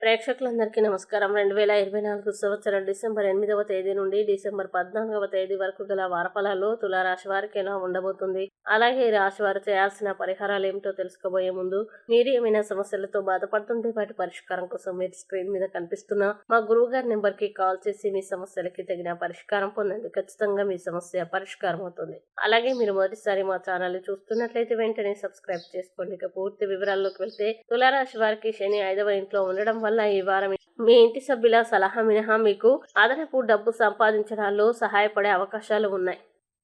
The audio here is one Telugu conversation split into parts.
ప్రేక్షకులందరికీ నమస్కారం. 2024 సంవత్సరం డిసెంబర్ 8వ తేదీ నుండి డిసెంబర్ 14వ తేదీ వరకు గల వారఫలాల్లో తులారాశి వారికి ఎలా ఉండబోతుంది, అలాగే ఈ రాశి వారు చేయాల్సిన పరిహారాలు ఏమిటో తెలుసుకోబోయే ముందు, మీరు ఏమైనా సమస్యలతో బాధపడుతుంటే వాటి పరిష్కారం కోసం మీరు స్క్రీన్ మీద కనిపిస్తున్న మా గురువు గారి నెంబర్ కి కాల్ చేసి మీ సమస్యలకి తగిన పరిష్కారం పొందండి. ఖచ్చితంగా మీ సమస్య పరిష్కారం అవుతుంది. అలాగే మీరు మొదటిసారి మా ఛానల్ చూస్తున్నట్లయితే వెంటనే సబ్స్క్రైబ్ చేసుకోండి. ఇక పూర్తి వివరాల్లోకి వెళ్తే, తులారాశి వారికి శని 5వ ఇంట్లో ఉండడం వల్ల ఈ వారం మీ ఇంటి సభ్యుల సలహా మినహా మీకు అదనపు డబ్బు సంపాదించడాల్లో సహాయపడే అవకాశాలు ఉన్నాయి.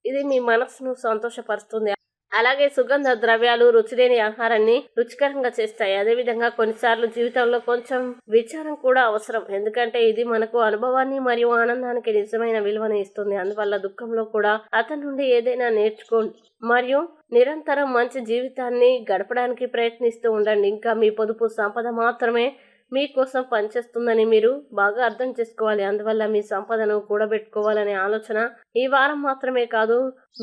ఇది మీ మనస్సును సంతోషపరుస్తుంది. అలాగే సుగంధ ద్రవ్యాలు రుచిలేని ఆహారాన్ని రుచికరంగా చేస్తాయి. అదేవిధంగా కొన్నిసార్లు జీవితంలో కొంచెం విచారం కూడా అవసరం, ఎందుకంటే ఇది మనకు అనుభవాన్ని మరియు ఆనందానికి నిజమైన విలువను ఇస్తుంది. అందువల్ల దుఃఖంలో కూడా అతని నుండి ఏదైనా నేర్చుకోండి మరియు నిరంతరం మంచి జీవితాన్ని గడపడానికి ప్రయత్నిస్తూ ఉండండి. ఇంకా మీ పొదుపు సంపద మాత్రమే మీకోసం పనిచేస్తుందని మీరు బాగా అర్థం చేసుకోవాలి. అందువల్ల మీ సంపదను కూడబెట్టుకోవాలనే ఆలోచన ఈ వారం మాత్రమే కాదు,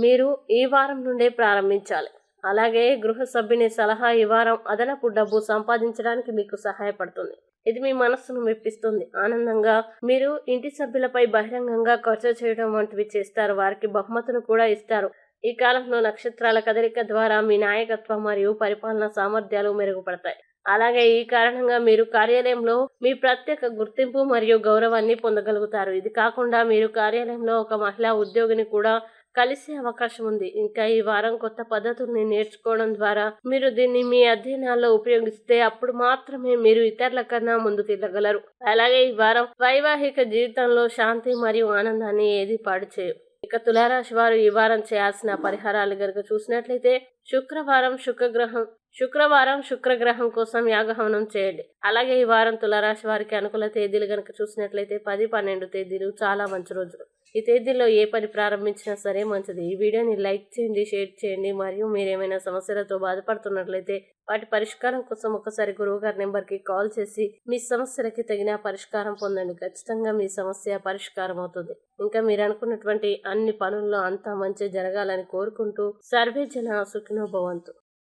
మీరు ఈ వారం నుండే ప్రారంభించాలి. అలాగే గృహ సభ్యుని సలహా ఈ వారం అదనపు డబ్బు సంపాదించడానికి మీకు సహాయపడుతుంది. ఇది మీ మనస్సును మెప్పిస్తుంది. ఆనందంగా మీరు ఇంటి సభ్యులపై బహిరంగంగా ఖర్చు చేయడం వంటివి చేస్తారు. వారికి బహుమతులు కూడా ఇస్తారు. ఈ కాలంలో నక్షత్రాల కదలిక ద్వారా మీ నాయకత్వం మరియు పరిపాలన సామర్థ్యాలు మెరుగుపడతాయి. అలాగే ఈ కారణంగా మీరు కార్యాలయంలో మీ ప్రత్యేక గుర్తింపు మరియు గౌరవాన్ని పొందగలుగుతారు. ఇది కాకుండా మీరు కార్యాలయంలో ఒక మహిళా ఉద్యోగిని కూడా కలిసే అవకాశం ఉంది. ఇంకా ఈ వారం కొత్త పద్ధతుల్ని నేర్చుకోవడం ద్వారా మీరు దీన్ని మీ అధ్యయనాల్లో ఉపయోగిస్తే అప్పుడు మాత్రమే మీరు ఇతరుల కన్నా ముందుకెళ్ళగలరు. అలాగే ఈ వారం వైవాహిక జీవితంలో శాంతి మరియు ఆనందాన్ని ఏది పాడు చేయవు. ఇక తులారాశి వారు ఈ వారం చేయాల్సిన పరిహారాలు గనుక చూసినట్లయితే, శుక్రవారం శుక్రగ్రహం కోసం యాగహవనం చేయండి. అలాగే ఈ వారం తులారాశి వారికి అనుకూల తేదీలు గనుక చూసినట్లయితే 10, 12 తేదీలు చాలా మంచి రోజులు. ఈ తేదీల్లో ఏ పని ప్రారంభించినా సరే మంచిది. ఈ వీడియోని లైక్ చేయండి, షేర్ చేయండి మరియు మీరేమైనా సమస్యలతో బాధపడుతున్నట్లయితే వాటి పరిష్కారం కోసం ఒకసారి గురువు గారి నెంబర్కి కాల్ చేసి మీ సమస్యలకి తగిన పరిష్కారం పొందండి. ఖచ్చితంగా మీ సమస్య పరిష్కారం అవుతుంది. ఇంకా మీరు అనుకున్నటువంటి అన్ని పనుల్లో అంతా మంచి జరగాలని కోరుకుంటూ, సర్వే జన సుఖినో భవంతు.